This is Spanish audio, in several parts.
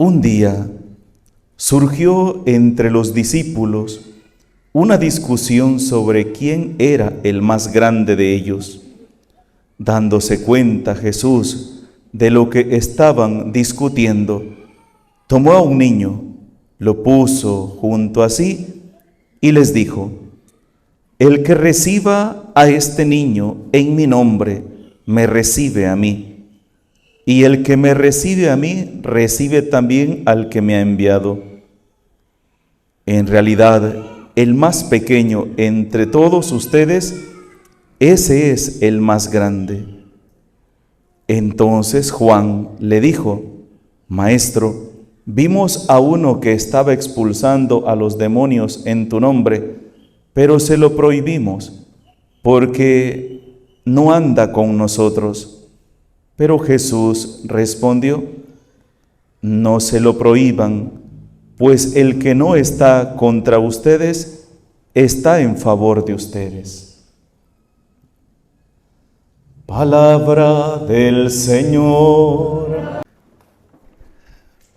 Un día surgió entre los discípulos una discusión sobre quién era el más grande de ellos. Dándose cuenta Jesús de lo que estaban discutiendo, tomó a un niño, lo puso junto a sí y les dijo: el que reciba a este niño en mi nombre, me recibe a mí. Y el que me recibe a mí, recibe también al que me ha enviado. En realidad, el más pequeño entre todos ustedes, ese es el más grande. Entonces Juan le dijo: Maestro, vimos a uno que estaba expulsando a los demonios en tu nombre, pero se lo prohibimos, porque no anda con nosotros. Pero Jesús respondió: no se lo prohíban, pues el que no está contra ustedes, está en favor de ustedes. Palabra del Señor.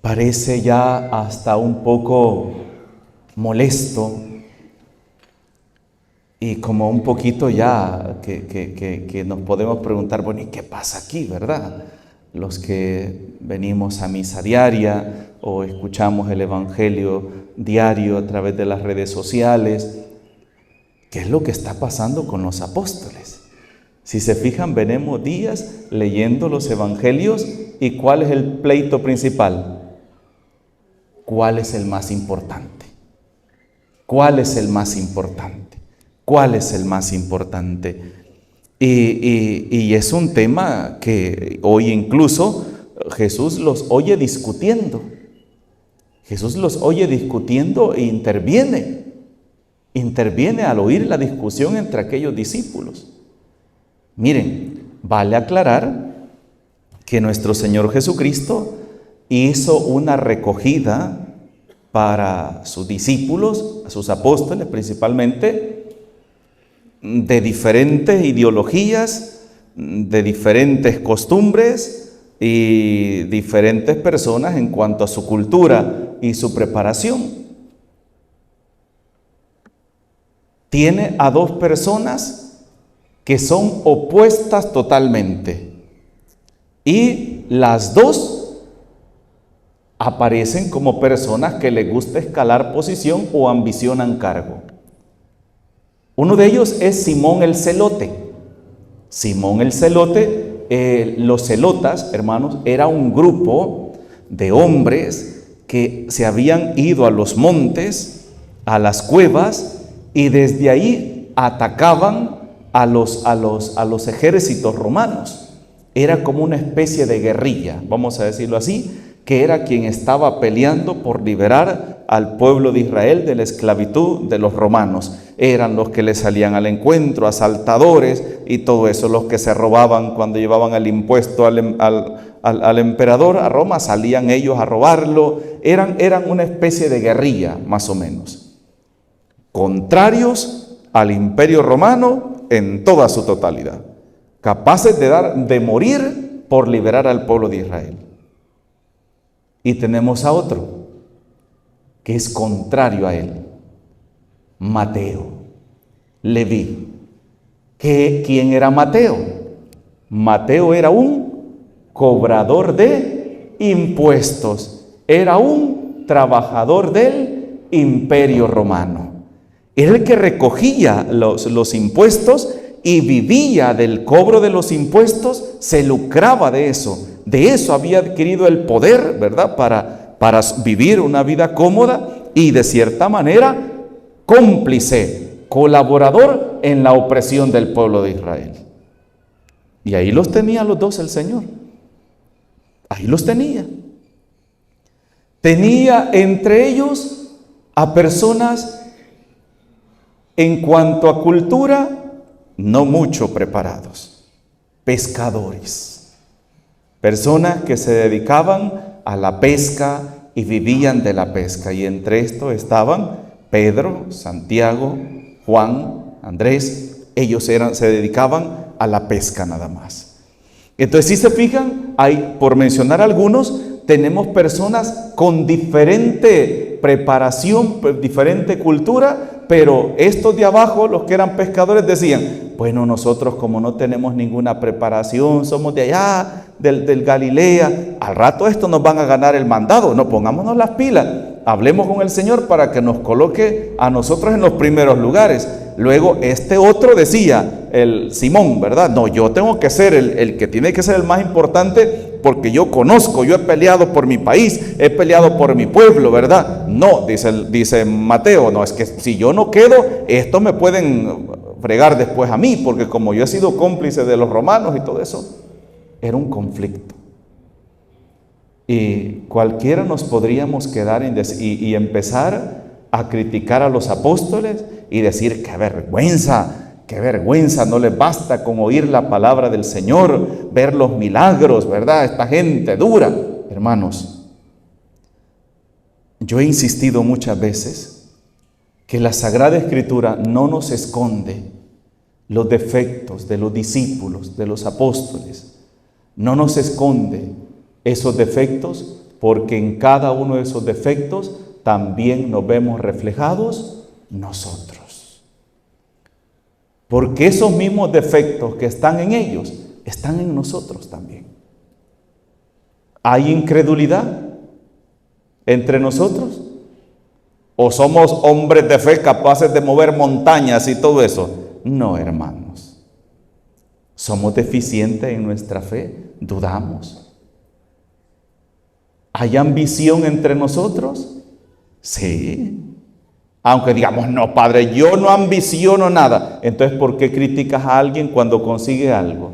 Parece ya hasta un poco molesto y como un poquito ya que nos podemos preguntar, bueno, ¿y qué pasa aquí, verdad? Los que venimos a misa diaria o escuchamos el Evangelio diario a través de las redes sociales, ¿qué es lo que está pasando con los apóstoles? Si se fijan, venimos días leyendo los Evangelios y ¿cuál es el pleito principal? ¿Cuál es el más importante? ¿Cuál es el más importante? ¿Cuál es el más importante? Y es un tema que hoy incluso Jesús los oye discutiendo. Jesús los oye discutiendo e interviene al oír la discusión entre aquellos discípulos. Miren, vale aclarar que nuestro Señor Jesucristo hizo una recogida para sus discípulos, a sus apóstoles principalmente, de diferentes ideologías, de diferentes costumbres y diferentes personas en cuanto a su cultura y su preparación. Tiene a dos personas que son opuestas totalmente y las dos aparecen como personas que les gusta escalar posición o ambicionan cargo. Uno de ellos es Simón el Celote. Simón el Celote, los celotas, hermanos, era un grupo de hombres que se habían ido a los montes, a las cuevas, y desde ahí atacaban a los ejércitos romanos. Era como una especie de guerrilla, vamos a decirlo así, que era quien estaba peleando por liberar al pueblo de Israel de la esclavitud de los romanos. Eran los que le salían al encuentro, asaltadores y todo eso, los que se robaban cuando llevaban el impuesto al emperador a Roma, salían ellos a robarlo. Eran una especie de guerrilla, más o menos, contrarios al imperio romano en toda su totalidad, capaces de morir por liberar al pueblo de Israel. Y tenemos a otro que es contrario a él, Mateo, Leví. ¿Quién era Mateo? Mateo era un cobrador de impuestos, era un trabajador del imperio romano. Era el que recogía los impuestos y vivía del cobro de los impuestos, se lucraba de eso. De eso había adquirido el poder, ¿verdad? Para vivir una vida cómoda y de cierta manera cómplice, colaborador en la opresión del pueblo de Israel. Y ahí los tenía los dos el Señor. Ahí los tenía. Tenía entre ellos a personas en cuanto a cultura no mucho preparados, pescadores, personas que se dedicaban a la pesca y vivían de la pesca, y entre estos estaban Pedro, Santiago, Juan, Andrés. Ellos se dedicaban a la pesca nada más. Entonces, si se fijan, hay, por mencionar algunos, tenemos personas con diferente preparación, diferente cultura, pero estos de abajo, los que eran pescadores, decían, bueno, nosotros como no tenemos ninguna preparación, somos de allá, del Galilea, al rato esto nos van a ganar el mandado, no, pongámonos las pilas, hablemos con el Señor para que nos coloque a nosotros en los primeros lugares. Luego este otro decía, el Simón, ¿verdad? No, yo tengo que ser el que tiene que ser el más importante porque yo conozco, yo he peleado por mi país, he peleado por mi pueblo, ¿verdad? No, dice Mateo, no, es que si yo no quedo, esto me pueden fregar después a mí, porque como yo he sido cómplice de los romanos y todo eso, era un conflicto. Y cualquiera nos podríamos quedar y empezar a criticar a los apóstoles y decir, qué vergüenza, no les basta con oír la palabra del Señor, ver los milagros, ¿verdad? Esta gente dura. Hermanos, yo he insistido muchas veces que la Sagrada Escritura no nos esconde los defectos de los discípulos, de los apóstoles. No nos esconde esos defectos, porque en cada uno de esos defectos también nos vemos reflejados nosotros. Porque esos mismos defectos que están en ellos, están en nosotros también. ¿Hay incredulidad entre nosotros? ¿O somos hombres de fe capaces de mover montañas y todo eso? No, hermanos. ¿Somos deficientes en nuestra fe? ¿Dudamos? ¿Hay ambición entre nosotros? Sí. Aunque digamos, no, Padre, yo no ambiciono nada. Entonces, ¿por qué criticas a alguien cuando consigue algo?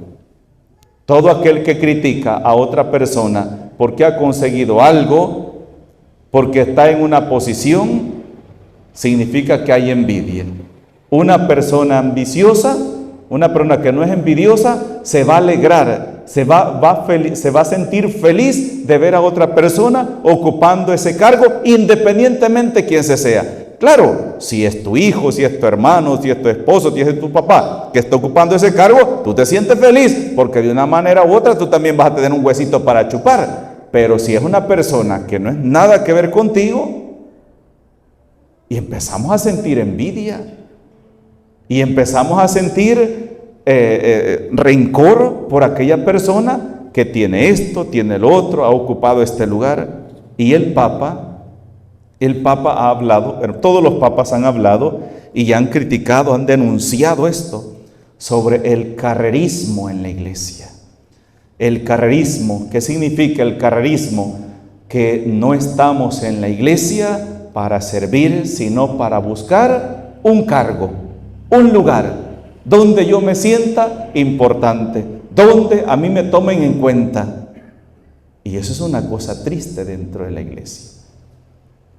Todo aquel que critica a otra persona porque ha conseguido algo, porque está en una posición, significa que hay envidia. Una persona ambiciosa, una persona que no es envidiosa, se va a alegrar, se va a sentir feliz de ver a otra persona ocupando ese cargo, independientemente de quién se sea. Claro, si es tu hijo, si es tu hermano, si es tu esposo, si es tu papá que está ocupando ese cargo, tú te sientes feliz, porque de una manera u otra tú también vas a tener un huesito para chupar. Pero si es una persona que no es nada que ver contigo, y empezamos a sentir envidia, y empezamos a sentir rencor por aquella persona que tiene esto, tiene el otro, ha ocupado este lugar. Y el Papa ha hablado, todos los papas han hablado y han criticado, han denunciado esto sobre el carrerismo en la iglesia. El carrerismo, ¿qué significa el carrerismo? Que no estamos en la iglesia para servir, sino para buscar un cargo, un lugar donde yo me sienta importante, donde a mí me tomen en cuenta. Y eso es una cosa triste dentro de la iglesia.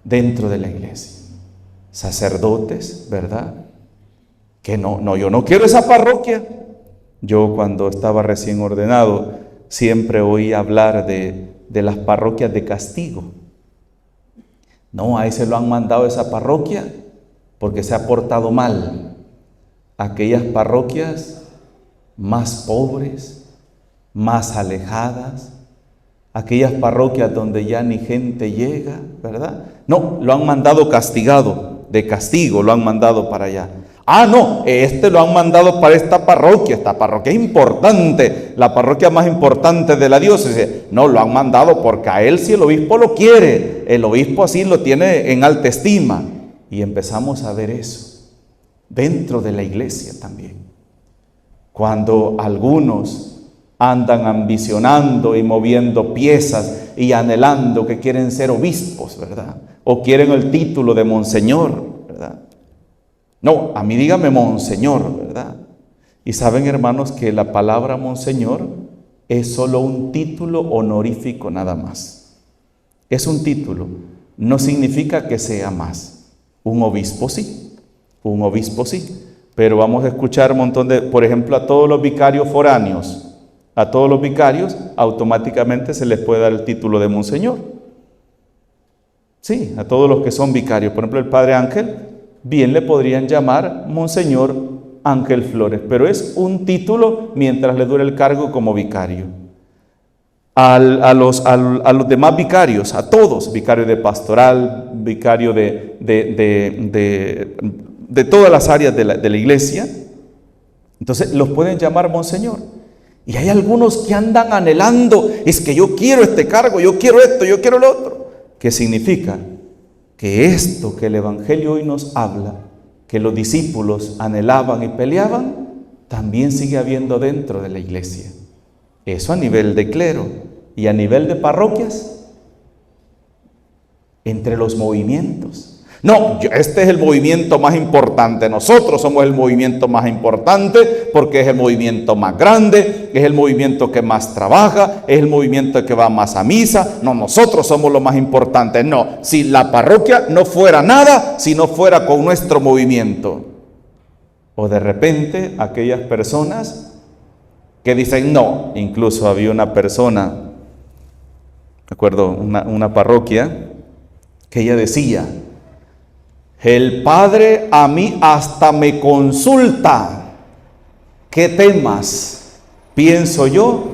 Dentro de la iglesia, sacerdotes, ¿verdad? Que no, yo no quiero esa parroquia. Yo cuando estaba recién ordenado siempre oí hablar de las parroquias de castigo. No, a ese lo han mandado a esa parroquia porque se ha portado mal. Aquellas parroquias más pobres, más alejadas, aquellas parroquias donde ya ni gente llega, ¿verdad? No, lo han mandado castigado, de castigo lo han mandado para allá. Ah, no, lo han mandado para esta parroquia es importante, la parroquia más importante de la diócesis. No, lo han mandado porque a él si el obispo lo quiere, el obispo así lo tiene en alta estima. Y empezamos a ver eso dentro de la iglesia también. Cuando algunos andan ambicionando y moviendo piezas y anhelando que quieren ser obispos, ¿verdad? O quieren el título de monseñor, ¿verdad? No, a mí dígame monseñor, ¿verdad? Y saben, hermanos, que la palabra monseñor es solo un título honorífico nada más. Es un título, no significa que sea más. Un obispo sí, pero vamos a escuchar un montón por ejemplo, a todos los vicarios foráneos. A todos los vicarios automáticamente se les puede dar el título de monseñor. Sí, a todos los que son vicarios. Por ejemplo, el padre Ángel, bien le podrían llamar monseñor Ángel Flores, pero es un título mientras le dure el cargo como vicario. a los demás vicarios, a todos, vicario de pastoral, vicario de todas las áreas de la iglesia. Entonces los pueden llamar monseñor. Y hay algunos que andan anhelando, es que yo quiero este cargo, yo quiero esto, yo quiero lo otro. ¿Qué significa? Que esto que el Evangelio hoy nos habla, que los discípulos anhelaban y peleaban, también sigue habiendo dentro de la iglesia. Eso a nivel de clero y a nivel de parroquias, entre los movimientos. No, este es el movimiento más importante. Nosotros somos el movimiento más importante porque es el movimiento más grande, es el movimiento que más trabaja, es el movimiento que va más a misa. No, nosotros somos lo más importante. No, si la parroquia no fuera nada, si no fuera con nuestro movimiento. O de repente aquellas personas que dicen no. Incluso había una persona, me acuerdo, una parroquia, que ella decía: el Padre a mí hasta me consulta qué temas pienso yo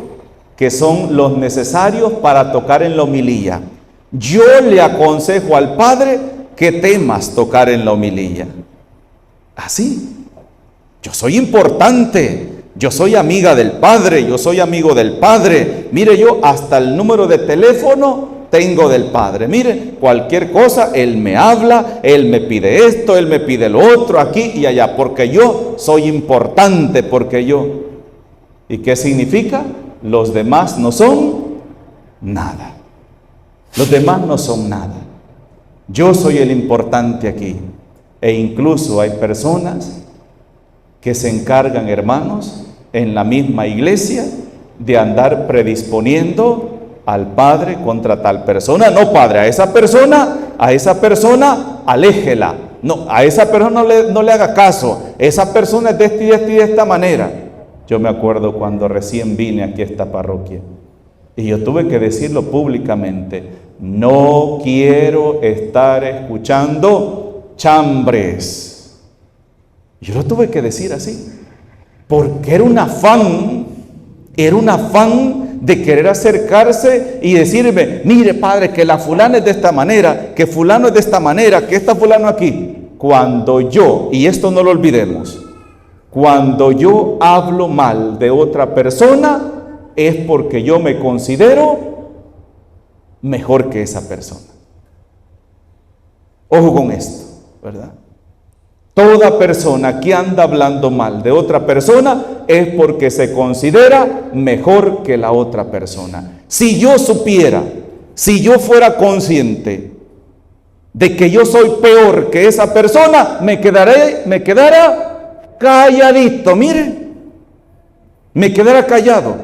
que son los necesarios para tocar en la homilía. Yo le aconsejo al Padre qué temas tocar en la homilía. Así, yo soy importante, yo soy amiga del Padre, yo soy amigo del Padre. Mire, yo hasta el número de teléfono tengo del Padre. Mire, cualquier cosa, Él me habla, Él me pide esto, Él me pide lo otro, aquí y allá, porque yo soy importante, porque yo. ¿Y qué significa? Los demás no son nada. Los demás no son nada. Yo soy el importante aquí. E incluso hay personas que se encargan, hermanos, en la misma iglesia, de andar predisponiendo al padre contra tal persona. No, padre, a esa persona aléjela. No, a esa persona no le haga caso. Esa persona es de esta y de esta y de esta manera. Yo me acuerdo cuando recién vine aquí a esta parroquia y yo tuve que decirlo públicamente: no quiero estar escuchando chambres. Yo lo tuve que decir así, porque era un afán de querer acercarse y decirme: mire, padre, que la fulana es de esta manera, que fulano es de esta manera, que esta fulano aquí. Cuando yo, y esto no lo olvidemos, cuando yo hablo mal de otra persona, es porque yo me considero mejor que esa persona. Ojo con esto, ¿verdad? Toda persona que anda hablando mal de otra persona es porque se considera mejor que la otra persona. Si yo supiera, si yo fuera consciente de que yo soy peor que esa persona, me quedara calladito, mire, me quedara callado.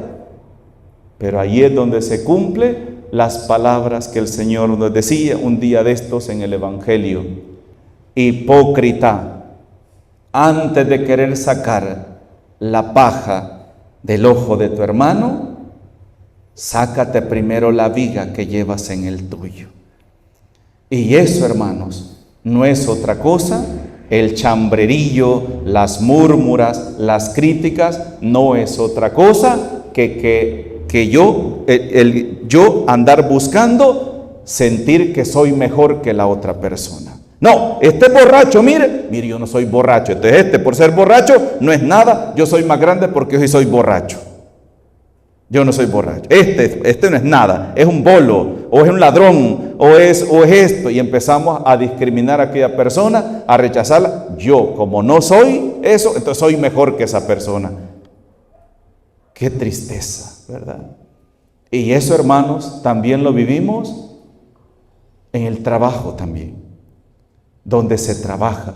Pero ahí es donde se cumplen las palabras que el Señor nos decía un día de estos en el Evangelio: hipócrita, antes de querer sacar la paja del ojo de tu hermano, sácate primero la viga que llevas en el tuyo. Y eso, hermanos, no es otra cosa. El chambrerillo, las murmuras, las críticas, no es otra cosa que yo andar buscando sentir que soy mejor que la otra persona. No, este borracho, mire, yo no soy borracho. Entonces por ser borracho no es nada, yo soy más grande porque hoy soy borracho. Yo no soy borracho. Este no es nada, es un bolo, o es un ladrón, o es esto. Y empezamos a discriminar a aquella persona, a rechazarla. Yo, como no soy eso, entonces soy mejor que esa persona. Qué tristeza, ¿verdad? Y eso, hermanos, también lo vivimos en el trabajo también, donde se trabaja.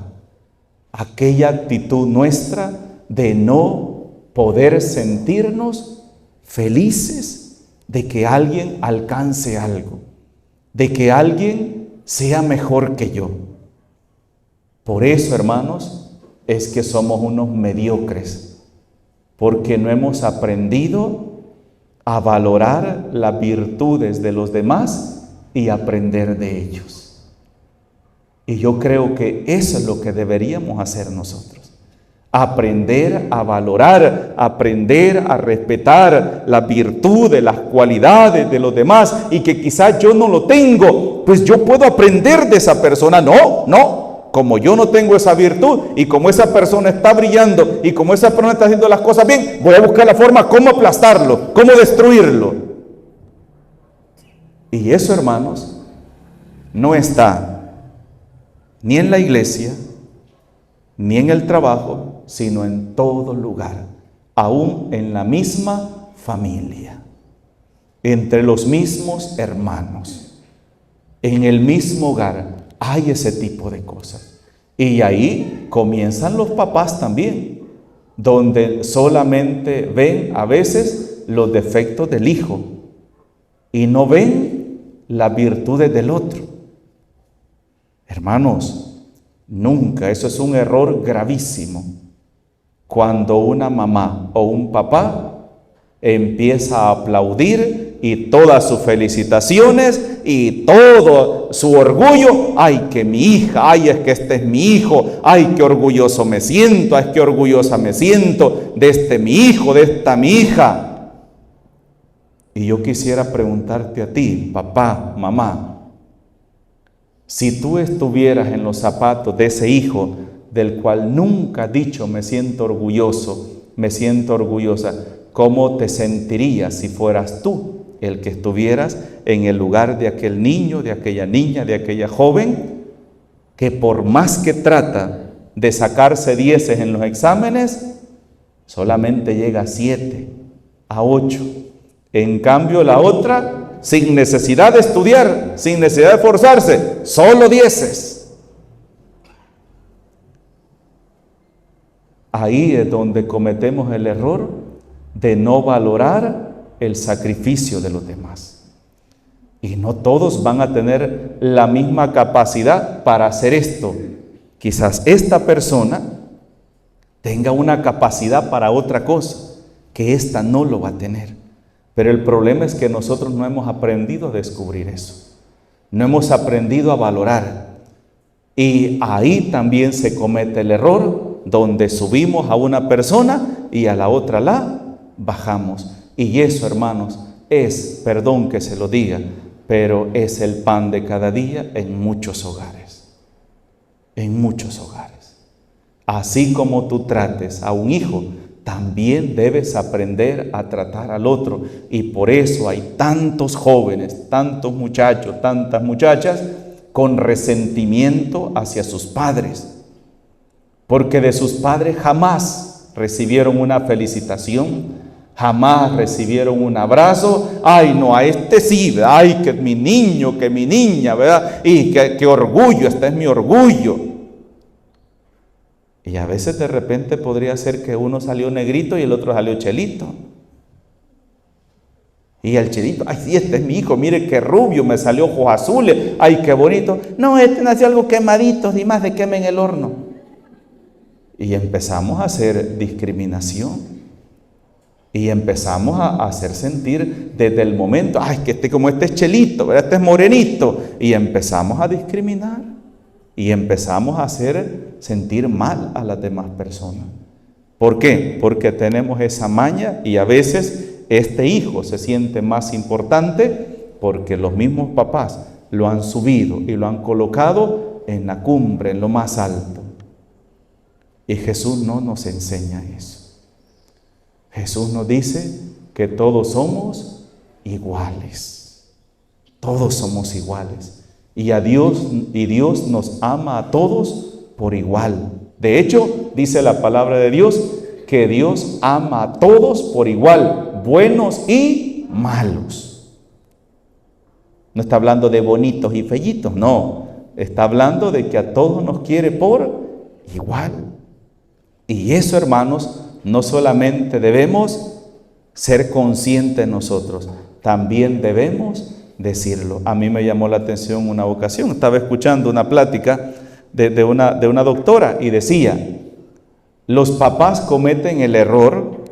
Aquella actitud nuestra de no poder sentirnos felices de que alguien alcance algo, de que alguien sea mejor que yo. Por eso, hermanos, es que somos unos mediocres, porque no hemos aprendido a valorar las virtudes de los demás y aprender de ellos. Y yo creo que eso es lo que deberíamos hacer nosotros. Aprender a valorar, aprender a respetar las virtudes, las cualidades de los demás, y que quizás yo no lo tengo, pues yo puedo aprender de esa persona. No, como yo no tengo esa virtud, y como esa persona está brillando, y como esa persona está haciendo las cosas bien, voy a buscar la forma cómo aplastarlo, cómo destruirlo. Y eso, hermanos, no está ni en la iglesia, ni en el trabajo, sino en todo lugar, aún en la misma familia, entre los mismos hermanos, en el mismo hogar, hay ese tipo de cosas. Y ahí comienzan los papás también, donde solamente ven a veces los defectos del hijo y no ven las virtudes del otro. Hermanos, nunca, eso es un error gravísimo, cuando una mamá o un papá empieza a aplaudir y todas sus felicitaciones y todo su orgullo. Ay, que mi hija, ay, es que este es mi hijo, ay, qué orgulloso me siento, ay, qué orgullosa me siento de este mi hijo, de esta mi hija. Y yo quisiera preguntarte a ti, papá, mamá, si tú estuvieras en los zapatos de ese hijo del cual nunca has dicho me siento orgulloso, me siento orgullosa, ¿cómo te sentirías si fueras tú el que estuvieras en el lugar de aquel niño, de aquella niña, de aquella joven, que por más que trata de sacarse 10 en los exámenes, solamente llega a 7, a 8? En cambio la otra, sin necesidad de estudiar, sin necesidad de esforzarse, solo 10. Ahí es donde cometemos el error de no valorar el sacrificio de los demás. Y no todos van a tener la misma capacidad para hacer esto. Quizás esta persona tenga una capacidad para otra cosa, que esta no lo va a tener. Pero el problema es que nosotros no hemos aprendido a descubrir eso. No hemos aprendido a valorar. Y ahí también se comete el error, donde subimos a una persona y a la otra la bajamos. Y eso, hermanos, es, perdón que se lo diga, pero es el pan de cada día en muchos hogares. En muchos hogares. Así como tú trates a un hijo, también debes aprender a tratar al otro. Y por eso hay tantos jóvenes, tantos muchachos, tantas muchachas con resentimiento hacia sus padres, porque de sus padres jamás recibieron una felicitación, jamás recibieron un abrazo. Ay, no, a este sí, ¿verdad? Ay, que mi niño, que mi niña, ¿verdad? Y qué orgullo, este es mi orgullo. Y a veces de repente podría ser que uno salió negrito y el otro salió chelito. Y el chelito, ay, sí, este es mi hijo, mire qué rubio, me salió ojos azules, ay, qué bonito. No, este nació algo quemadito, ni más de queme en el horno. Y empezamos a hacer discriminación. Y empezamos a hacer sentir desde el momento, ay, que como este es chelito, ¿verdad? Este es morenito. Y empezamos a discriminar. Y empezamos a hacer sentir mal a las demás personas. ¿Por qué? Porque tenemos esa maña y a veces este hijo se siente más importante porque los mismos papás lo han subido y lo han colocado en la cumbre, en lo más alto. Y Jesús no nos enseña eso. Jesús nos dice que todos somos iguales. Todos somos iguales. Y Dios nos ama a todos por igual. De hecho, dice la palabra de Dios que Dios ama a todos por igual, buenos y malos. No está hablando de bonitos y feyitos, no. Está hablando de que a todos nos quiere por igual. Y eso, hermanos, no solamente debemos ser conscientes nosotros, también debemos decirlo. A mí me llamó la atención una ocasión, estaba escuchando una plática de una doctora y decía, los papás cometen el error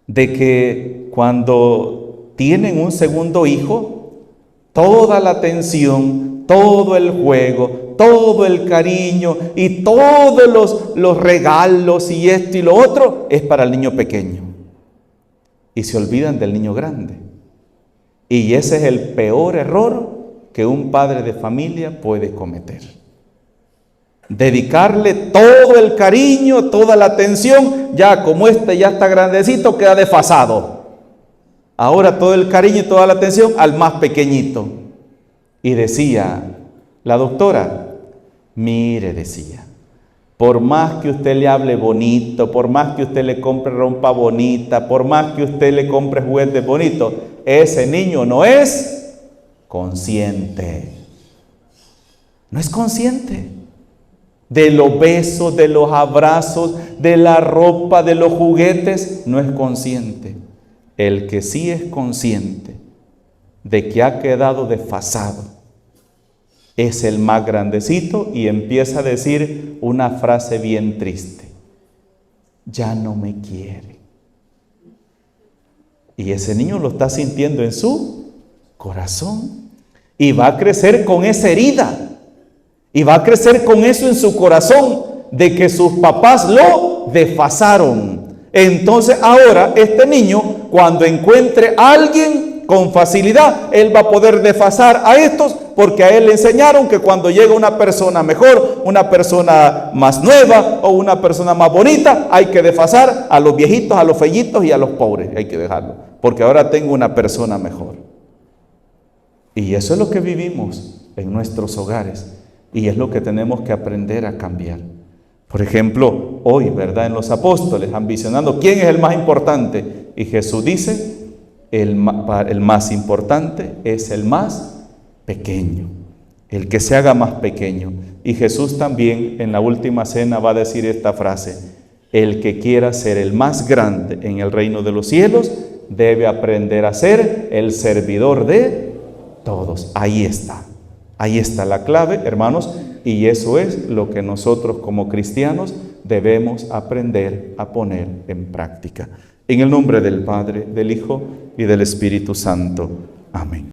de que cuando tienen un segundo hijo, toda la atención, todo el juego, todo el cariño y todos los regalos y esto y lo otro es para el niño pequeño. Y se olvidan del niño grande. Y ese es el peor error que un padre de familia puede cometer. Dedicarle todo el cariño, toda la atención, ya como ya está grandecito, queda desfasado. Ahora todo el cariño y toda la atención al más pequeñito. Y decía la doctora, mire, decía, por más que usted le hable bonito, por más que usted le compre ropa bonita, por más que usted le compre juguetes bonitos, ese niño no es consciente. No es consciente de los besos, de los abrazos, de la ropa, de los juguetes. No es consciente. El que sí es consciente de que ha quedado desfasado es el más grandecito y empieza a decir una frase bien triste: ya no me quiere. Y ese niño lo está sintiendo en su corazón y va a crecer con esa herida. Y va a crecer con eso en su corazón, de que sus papás lo desfasaron. Entonces ahora este niño, cuando encuentre a alguien con facilidad, él va a poder desfasar a estos, porque a él le enseñaron que cuando llega una persona mejor, una persona más nueva o una persona más bonita, hay que desfasar a los viejitos, a los fellitos y a los pobres. Hay que dejarlo, porque ahora tengo una persona mejor. Y eso es lo que vivimos en nuestros hogares. Y es lo que tenemos que aprender a cambiar. Por ejemplo, hoy, ¿verdad? En los apóstoles, ambicionando, ¿quién es el más importante? Y Jesús dice, el más importante es el más pequeño, el que se haga más pequeño. Y Jesús también en la última cena va a decir esta frase: el que quiera ser el más grande en el reino de los cielos, debe aprender a ser el servidor de todos. Ahí está la clave, hermanos, y eso es lo que nosotros como cristianos debemos aprender a poner en práctica. En el nombre del Padre, del Hijo y del Espíritu Santo. Amén.